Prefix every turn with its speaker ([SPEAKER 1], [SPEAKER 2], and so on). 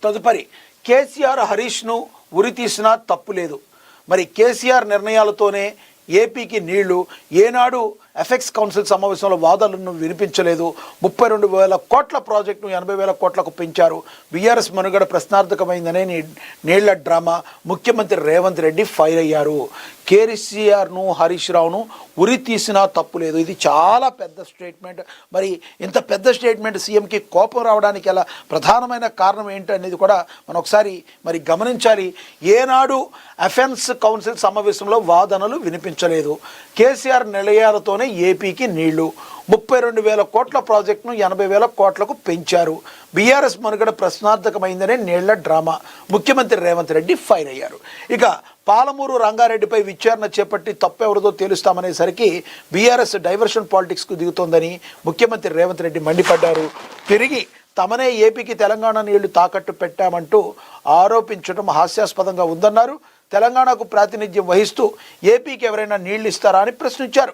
[SPEAKER 1] తదుపరి కేసీఆర్ హరీష్ను ఉరితీసినా తప్పు లేదు. మరి కేసీఆర్ నిర్ణయాలతోనే ఏపీకి నీళ్లు. ఏనాడు ఎఫెక్స్ కౌన్సిల్ సమావేశంలో వాదనలను వినిపించలేదు. 32,000 కోట్ల ప్రాజెక్టును 80,000 కోట్లకు పెంచారు. బీఆర్ఎస్ మనుగడ ప్రశ్నార్థకమైందనే నీళ్ల డ్రామా. ముఖ్యమంత్రి రేవంత్ రెడ్డి ఫైర్ అయ్యారు. కేసీఆర్ను హరీష్ రావును ఉరి తీసినా తప్పు లేదు. ఇది చాలా పెద్ద స్టేట్మెంట్. మరి ఇంత పెద్ద స్టేట్మెంట్ సీఎంకి కోపం రావడానికి ఎలా ప్రధానమైన కారణం ఏంటనేది కూడా మనం ఒకసారి మరి గమనించాలి. ఏనాడు ఎఫెన్స్ కౌన్సిల్ సమావేశంలో వాదనలు వినిపించలేదు. కేసీఆర్ నిలయాలతోనే ఏపీకి నీళ్లు. 32,000 కోట్ల ప్రాజెక్టును 80,000 కోట్లకు పెంచారు. బీఆర్ఎస్ మనుగడ ప్రశ్నార్థకమైందనే నీళ్ల డ్రామా. ముఖ్యమంత్రి రేవంత్ రెడ్డి ఫైర్ అయ్యారు. ఇక పాలమూరు రంగారెడ్డిపై విచారణ చేపట్టి తప్పెవరిదో తేలుస్తామనేసరికి బీఆర్ఎస్ డైవర్షన్ పాలిటిక్స్కు దిగుతోందని ముఖ్యమంత్రి రేవంత్ రెడ్డి మండిపడ్డారు. తిరిగి తమనే ఏపీకి తెలంగాణ నీళ్లు తాకట్టు పెట్టామంటూ ఆరోపించడం హాస్యాస్పదంగా ఉందన్నారు. తెలంగాణకు ప్రాతినిధ్యం వహిస్తూ ఏపీకి ఎవరైనా నీళ్లు ఇస్తారా అని ప్రశ్నించారు.